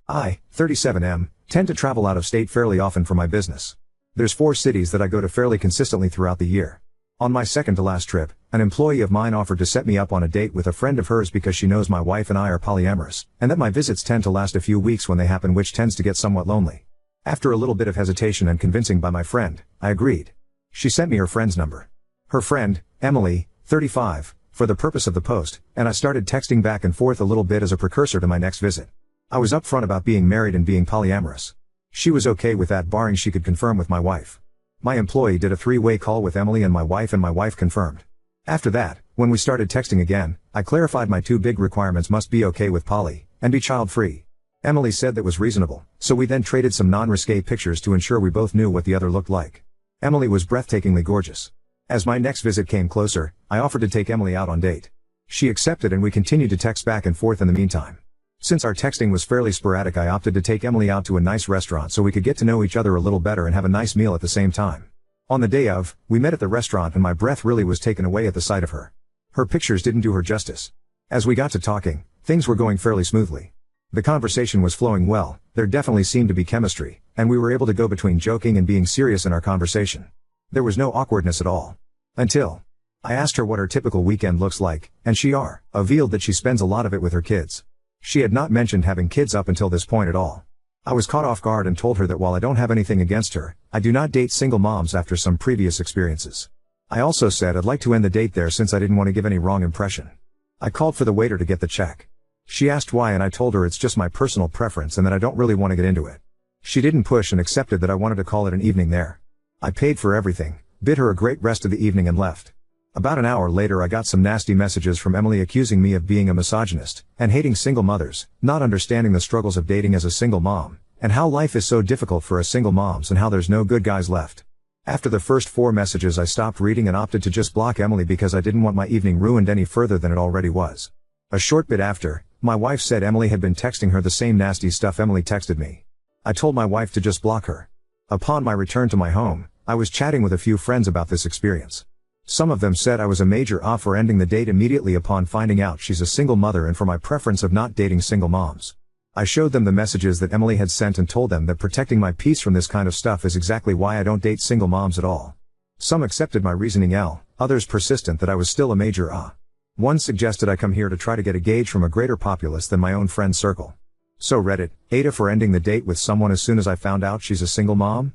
I, 37M, tend to travel out of state fairly often for my business. There's 4 cities that I go to fairly consistently throughout the year. On my second to last trip, an employee of mine offered to set me up on a date with a friend of hers because she knows my wife and I are polyamorous, and that my visits tend to last a few weeks when they happen, which tends to get somewhat lonely. After a little bit of hesitation and convincing by my friend, I agreed. She sent me her friend's number. Her friend, Emily, 35, for the purpose of the post, and I started texting back and forth a little bit as a precursor to my next visit. I was upfront about being married and being polyamorous. She was okay with that barring she could confirm with my wife. My employee did a 3-way call with Emily and my wife confirmed. After that, when we started texting again, I clarified my 2 big requirements: must be okay with poly, and be child-free. Emily said that was reasonable, so we then traded some non-risque pictures to ensure we both knew what the other looked like. Emily was breathtakingly gorgeous. As my next visit came closer, I offered to take Emily out on date. She accepted and we continued to text back and forth in the meantime. Since our texting was fairly sporadic, I opted to take Emily out to a nice restaurant so we could get to know each other a little better and have a nice meal at the same time. On the day of, we met at the restaurant and my breath really was taken away at the sight of her. Her pictures didn't do her justice. As we got to talking, things were going fairly smoothly. The conversation was flowing well, there definitely seemed to be chemistry, and we were able to go between joking and being serious in our conversation. There was no awkwardness at all. Until I asked her what her typical weekend looks like, and she revealed that she spends a lot of it with her kids. She had not mentioned having kids up until this point at all. I was caught off guard and told her that while I don't have anything against her, I do not date single moms after some previous experiences. I also said I'd like to end the date there since I didn't want to give any wrong impression. I called for the waiter to get the check. She asked why and I told her it's just my personal preference and that I don't really want to get into it. She didn't push and accepted that I wanted to call it an evening there. I paid for everything, bid her a great rest of the evening and left. About an hour later I got some nasty messages from Emily accusing me of being a misogynist, and hating single mothers, not understanding the struggles of dating as a single mom, and how life is so difficult for us single moms and how there's no good guys left. After the first 4 messages I stopped reading and opted to just block Emily because I didn't want my evening ruined any further than it already was. A short bit after, my wife said Emily had been texting her the same nasty stuff Emily texted me. I told my wife to just block her. Upon my return to my home, I was chatting with a few friends about this experience. Some of them said I was a major for ending the date immediately upon finding out she's a single mother and for my preference of not dating single moms. I showed them the messages that Emily had sent and told them that protecting my peace from this kind of stuff is exactly why I don't date single moms at all. Some accepted my reasoning, others persistent that I was still a major One suggested I come here to try to get a gauge from a greater populace than my own friend circle. So Reddit, Ada for ending the date with someone as soon as I found out she's a single mom?